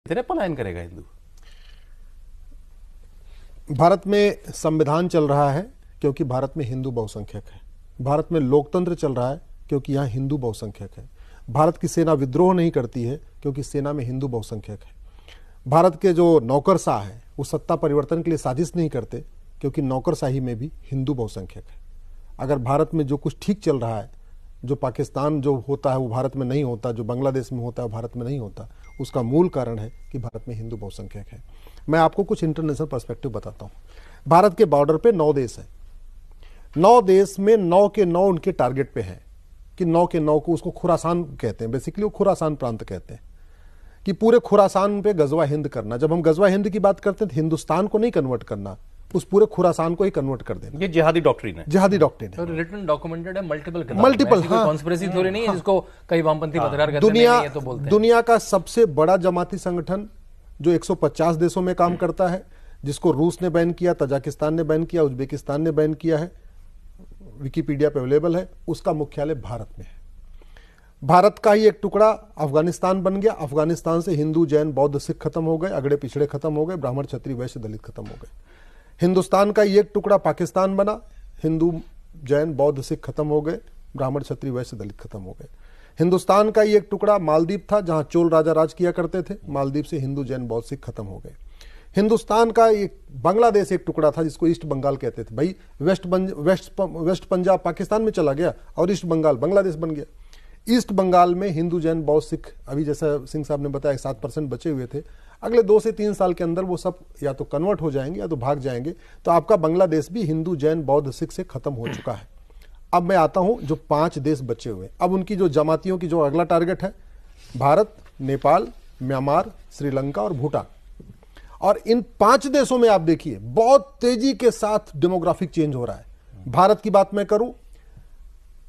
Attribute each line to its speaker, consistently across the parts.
Speaker 1: तेरे पलायन करेगा हिंदू?
Speaker 2: भारत में संविधान चल रहा है क्योंकि भारत में हिंदू बहुसंख्यक है। भारत में लोकतंत्र चल रहा है क्योंकि यहाँ हिंदू बहुसंख्यक है। भारत की सेना विद्रोह नहीं करती है क्योंकि सेना में हिंदू बहुसंख्यक है। भारत के जो नौकरशाह है वो सत्ता परिवर्तन के लिए साजिश नहीं करते क्योंकि नौकरशाही में भी हिंदू बहुसंख्यक है। अगर भारत में जो कुछ ठीक चल रहा है, जो पाकिस्तान जो होता है वो भारत में नहीं होता, जो बांग्लादेश में होता है वो भारत में नहीं होता, उसका मूल कारण है कि भारत में हिंदू बहुसंख्यक है। मैं आपको कुछ इंटरनेशनल पर्सपेक्टिव बताता हूँ। भारत के बॉर्डर पे 9 देश हैं। 9 देश में 9 के 9 उनके टारगेट पे हैं कि 9 के 9 को, उसको खुरासान कहते हैं, बेसिकली वो खुरासान प्रांत कहते हैं कि पूरे खुरासान पे गजवा हिंद करना। जब हम गजवा हिंद की बात करते हैं तो हिंदुस्तान को नहीं कन्वर्ट करना, उस पूरे खुरासान को ही कन्वर्ट कर देना।
Speaker 1: ये जिहादी डॉक्ट्रिन है।
Speaker 2: जिहादी डॉक्ट्रिन है,
Speaker 3: रिटन डॉक्यूमेंटेड है, मल्टीपल
Speaker 2: मल्टीपल।
Speaker 3: हाँ, कॉन्स्पिरेसी थ्योरी नहीं है जिसको कई वामपंथी पत्रकार कहते
Speaker 2: दुनिया
Speaker 3: तो बोलते हैं।
Speaker 2: दुनिया का सबसे बड़ा जमाती संगठन जो 150 देशों में काम करता है, जिसको रूस ने बैन किया, तजाकिस्तान ने बैन किया, उज्बेकिस्तान ने बैन किया है, विकिपीडिया पे अवेलेबल है, उसका मुख्यालय भारत में है। भारत का ही एक टुकड़ा अफगानिस्तान बन गया। अफगानिस्तान से हिंदू, जैन, बौद्ध, सिख खत्म हो गए, अगड़े पिछड़े खत्म हो गए, ब्राह्मण, क्षत्रिय, वैश्य, दलित खत्म हो गए। हिंदुस्तान का ही एक टुकड़ा पाकिस्तान बना, हिंदू, जैन, बौद्ध, सिख खत्म हो गए, ब्राह्मण, क्षत्रिय, वैश्य, दलित खत्म हो गए। हिंदुस्तान का ही एक टुकड़ा मालदीव था जहां चोल राजा राज किया करते थे, मालदीव से हिंदू, जैन, बौद्ध, सिख खत्म हो गए। हिंदुस्तान का एक बांग्लादेश एक टुकड़ा था जिसको ईस्ट बंगाल कहते थे। भाई वेस्ट पंजाब पाकिस्तान में चला गया और ईस्ट बंगाल बांग्लादेश बन गया। ईस्ट बंगाल में हिंदू, जैन, बौद्ध, सिख, अभी जैसा सिंह साहब ने बताया 7% बचे हुए थे। अगले 2 से 3 साल के अंदर वो सब या तो कन्वर्ट हो जाएंगे या तो भाग जाएंगे। तो आपका बांग्लादेश भी हिंदू, जैन, बौद्ध, सिख से खत्म हो चुका है। अब मैं आता हूं जो 5 देश बचे हुए। अब उनकी जो जमातियों की जो अगला टारगेट है, भारत, नेपाल, म्यांमार, श्रीलंका और भूटान। और इन 5 देशों में आप देखिए बहुत तेजी के साथ डेमोग्राफिक चेंज हो रहा है। भारत की बात मैं करूं,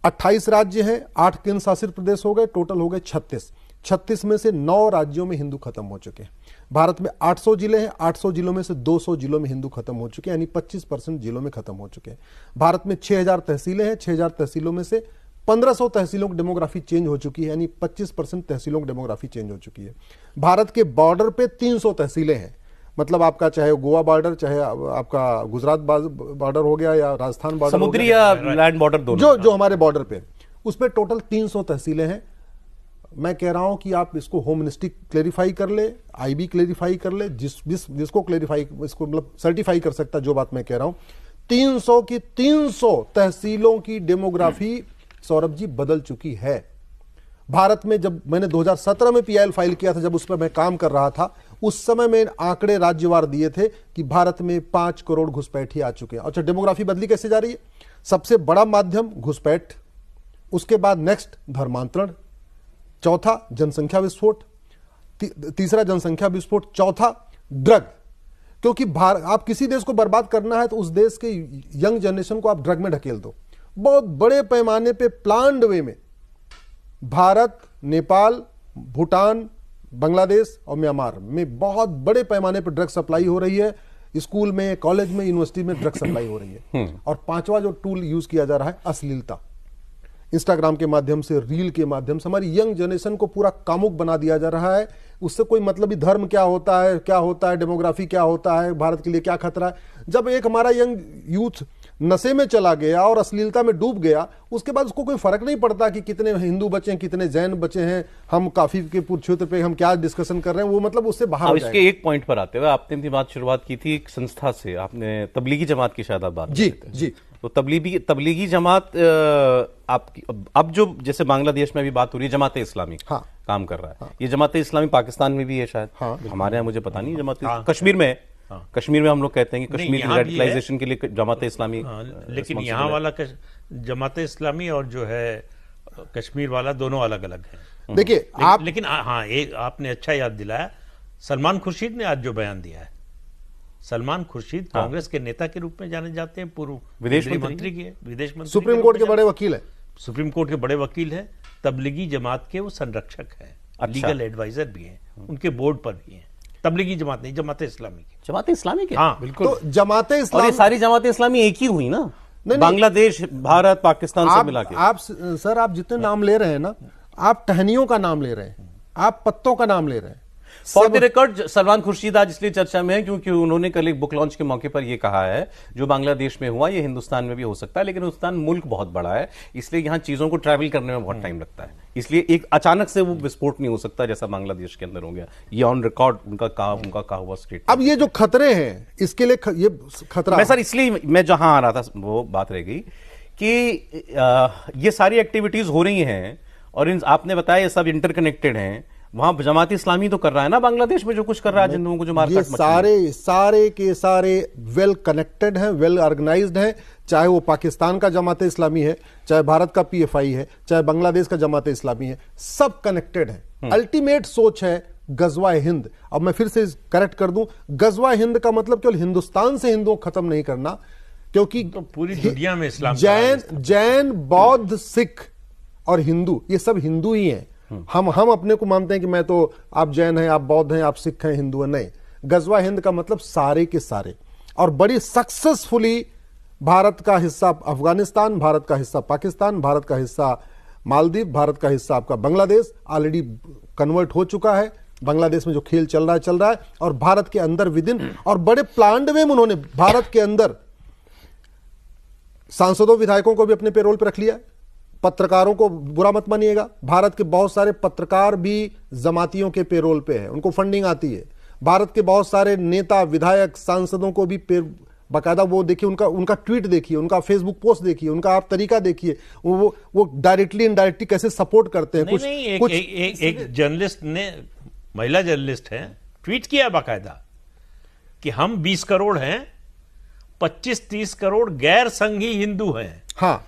Speaker 2: 28 राज्य हैं, 8 केंद्र शासित प्रदेश हो गए, टोटल हो गए 36। 36 में से 9 राज्यों में हिंदू खत्म हो चुके हैं। भारत में 800 जिले हैं, 800 जिलों में से 200 जिलों में हिंदू खत्म हो चुके हैं, यानी 25% जिलों में खत्म हो चुके हैं। भारत में 6000 तहसीलें हैं, 6000 तहसीलों में से 1500 तहसीलों की डेमोग्राफी चेंज हो चुकी है, यानी 25% तहसीलों की डेमोग्राफी चेंज हो चुकी है। भारत के बॉर्डर पे 300 तहसीलें हैं, मतलब आपका चाहे गोवा बॉर्डर, चाहे आपका गुजरात बॉर्डर हो गया या राजस्थान बॉर्डर,
Speaker 1: समुद्री या लैंड बॉर्डर दोनों,
Speaker 2: जो हमारे बॉर्डर पे, उस पे टोटल 300 तहसीलें हैं। मैं कह रहा हूं कि आप इसको होम मिनिस्ट्री क्लेरिफाई कर ले, आईबी क्लेरिफाई कर ले, जिसको क्लेरिफाई, इसको मतलब सर्टिफाई कर सकता, जो बात मैं कह रहा हूं। 300 की 300 तहसीलों की डेमोग्राफी सौरभ जी बदल चुकी है। भारत में जब मैंने 2017 में पीआईएल फाइल किया था, जब उस पर मैं काम कर रहा था, उस समय में आंकड़े राज्यवार दिए थे कि भारत में 5 करोड़ घुसपैठी आ चुके हैं। अच्छा, डेमोग्राफी बदली कैसे जा रही है? सबसे बड़ा माध्यम घुसपैठ, उसके बाद नेक्स्ट धर्मांतरण, चौथा जनसंख्या विस्फोट, तीसरा जनसंख्या विस्फोट, चौथा ड्रग। क्योंकि आप किसी देश को बर्बाद करना है तो उस देश के यंग जनरेशन को आप ड्रग में ढकेल दो। बहुत बड़े पैमाने पे प्लान्ड वे में भारत, नेपाल, भूटान, बांग्लादेश और म्यांमार में बहुत बड़े पैमाने पर ड्रग सप्लाई हो रही है। स्कूल में, कॉलेज में, यूनिवर्सिटी में ड्रग सप्लाई हो रही है। और 5वां जो टूल यूज किया जा रहा है, अश्लीलता। इंस्टाग्राम के माध्यम से, रील के माध्यम से हमारी यंग जनरेशन को पूरा कामुक बना दिया जा रहा है। उससे कोई मतलब ही, धर्म क्या होता है, डेमोग्राफी क्या होता है, भारत के लिए क्या खतरा है। जब एक हमारा यंग यूथ नशे में चला गया और अश्लीलता में डूब गया, उसके बाद उसको कोई फर्क नहीं पड़ता कि कितने हिंदू बचे हैं, कितने जैन बचे हैं, हम काफी के क्षेत्र पे हम क्या डिस्कशन कर रहे हैं, वो मतलब उससे बाहर हो जाएगा।
Speaker 1: इसके एक पॉइंट पर आते हुए, आपने अपनी बात शुरुआत की थी एक संस्था से, आपने तबलीगी जमात की शायद आप बात
Speaker 2: जी जी।
Speaker 1: तो तबलीगी जमात आपकी, अब जो जैसे बांग्लादेश में भी बात हो रही है, जमाते इस्लामी काम कर रहा है। ये जमाते इस्लामी पाकिस्तान में भी है शायद, हमारे यहाँ मुझे पता नहीं, जमाते कश्मीर में है। कश्मीर में हम लोग कहते हैं कि कश्मीर रेडिकलाइजेशन के लिए जमाते इस्लामी,
Speaker 4: लेकिन यहाँ वाला जमाते इस्लामी और जो है कश्मीर वाला दोनों अलग अलग है।
Speaker 2: देखिए
Speaker 4: लेकिन हाँ, एक आपने अच्छा याद दिलाया, सलमान खुर्शीद ने आज जो बयान दिया है, सलमान खुर्शीद कांग्रेस के नेता के रूप में जाने जाते हैं, पूर्व विदेश मंत्री के, विदेश मंत्री,
Speaker 2: सुप्रीम कोर्ट के बड़े वकील है,
Speaker 4: सुप्रीम कोर्ट के बड़े वकील है, तबलीगी जमात के वो संरक्षक है, लीगल एडवाइजर भी हैं, उनके बोर्ड पर भी हैं। तबलीगी जमात नहीं, जमाते इस्लामी की,
Speaker 1: जमाते इस्लामी के,
Speaker 4: हाँ बिल्कुल।
Speaker 2: तो जमाते इस्लामी,
Speaker 1: और ये सारी जमाते इस्लामी एक ही हुई ना, बांग्लादेश, भारत, पाकिस्तान से मिला के।
Speaker 2: आप सर, आप जितने नाम ले रहे हैं ना, आप टहनियों का नाम ले रहे हैं, आप पत्तों का नाम ले रहे हैं,
Speaker 1: for the record Salman Khurshid आज इसलिए चर्चा में है क्योंकि उन्होंने कल एक बुक लॉन्च के मौके पर यह कहा है जो बांग्लादेश में हुआ ये हिंदुस्तान में भी हो सकता है, लेकिन हिंदुस्तान मुल्क बहुत बड़ा है, इसलिए यहां चीजों को ट्रैवल करने में बहुत टाइम लगता है, इसलिए एक अचानक से वो विस्फोट नहीं हो सकता जैसा बांग्लादेश के अंदर हो गया। ये ऑन रिकॉर्ड उनका कहा हुआ स्टेटमेंट।
Speaker 2: अब ये जो खतरे हैं इसके लिए ये खतरा
Speaker 1: मैं सर इसलिए मैं जहां आ रहा था वो बात रह गई कि ये सारी एक्टिविटीज हो रही हैं और आपने बताया ये सब इंटरकनेक्टेड हैं। वहां जमात इस्लामी तो कर रहा है ना बांग्लादेश में जो कुछ कर रहा है, जिन लोगों को जो मार
Speaker 2: ये सारे के सारे वेल कनेक्टेड हैं, वेल ऑर्गेनाइज्ड हैं, चाहे वो पाकिस्तान का जमात इस्लामी है, चाहे भारत का पीएफआई है, चाहे बांग्लादेश का जमात इस्लामी है, सब कनेक्टेड है। अल्टीमेट सोच है गजवा हिंद। अब मैं फिर से करेक्ट कर दूं, गजवा हिंद का मतलब केवल हिंदुस्तान से हिंदुओं को खत्म नहीं करना, क्योंकि
Speaker 4: तो पूरी दुनिया में इस्लाम
Speaker 2: जैन बौद्ध सिख और हिंदू ये सब हिंदू ही हैं। हम अपने को मानते हैं कि मैं तो आप जैन हैं, आप बौद्ध हैं, आप सिख हैं, हिंदू हैं, नहीं। गजवा हिंद का मतलब सारे के सारे, और बड़ी सक्सेसफुली भारत का हिस्सा अफगानिस्तान, भारत का हिस्सा पाकिस्तान, भारत का हिस्सा मालदीव, भारत का हिस्सा आपका बांग्लादेश ऑलरेडी कन्वर्ट हो चुका है। बांग्लादेश में जो खेल चल रहा है और भारत के अंदर विदिन, और बड़े प्लान्ड वे में उन्होंने भारत के अंदर सांसदों विधायकों को भी अपने पेरोल पर रख लिया है। पत्रकारों को बुरा मत मानिएगा, भारत के बहुत सारे पत्रकार भी जमातियों के पेरोल पे हैं, उनको फंडिंग आती है। भारत के बहुत सारे नेता विधायक सांसदों को भी बाकायदा वो देखिए, उनका ट्वीट देखिए, उनका फेसबुक पोस्ट देखिए, उनका आप तरीका देखिए, वो डायरेक्टली इनडायरेक्टली कैसे सपोर्ट करते हैं।
Speaker 4: एक जर्नलिस्ट ने, महिला जर्नलिस्ट है, ट्वीट किया बाकायदा कि हम 20 करोड़ हैं, 25-30 करोड़ गैर संघी हिंदू हैं।
Speaker 2: हाँ,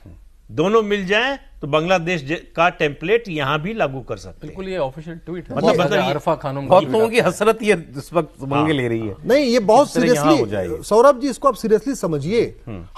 Speaker 4: दोनों मिल जाएं तो बांग्लादेश का टेम्पलेट यहां भी लागू कर सकते हैं।
Speaker 3: बिल्कुल, ये ऑफिशियल ट्वीट है।
Speaker 4: मतलब
Speaker 3: अरफा खानम
Speaker 1: बहुत लोगों की हसरत ये इस वक्त मंगे ले रही है।
Speaker 2: नहीं, ये बहुत सीरियसली सौरभ जी, इसको आप सीरियसली समझिए।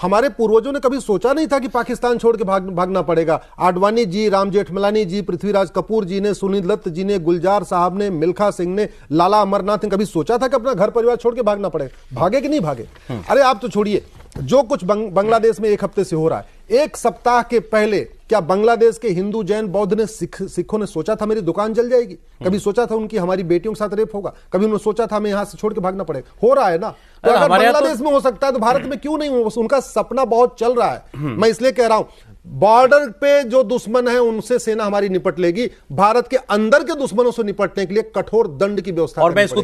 Speaker 2: हमारे पूर्वजों ने कभी सोचा नहीं था कि पाकिस्तान छोड़ के भागना पड़ेगा। आडवाणी जी, राम जेठमलानी जी, पृथ्वीराज कपूर जी ने, सुनील दत्त जी ने, गुलजार साहब ने, मिल्खा सिंह ने, लाला अमरनाथ ने कभी सोचा था कि अपना घर परिवार छोड़ के भागना पड़ेगा? भागे कि नहीं भागे? अरे आप तो छोड़िए, जो कुछ बांग्लादेश में एक हफ्ते से हो रहा है, एक सप्ताह के पहले क्या बांग्लादेश के हिंदू, जैन, बौद्ध ने, सिखों ने सोचा था मेरी दुकान जल जाएगी? कभी सोचा था उनकी हमारी बेटियों के साथ रेप होगा? कभी उन्होंने सोचा था हमें यहां से छोड़ के भागना पड़ेगा? हो रहा है ना। तो अगर बांग्लादेश में हो सकता है तो भारत में क्यों नहीं हो? उनका सपना बहुत चल रहा है। मैं इसलिए कह रहा हूं, बॉर्डर पे जो दुश्मन है उनसे सेना हमारी निपट लेगी, भारत के अंदर के दुश्मनों से निपटने के लिए कठोर दंड की व्यवस्था।
Speaker 1: और मैं इसको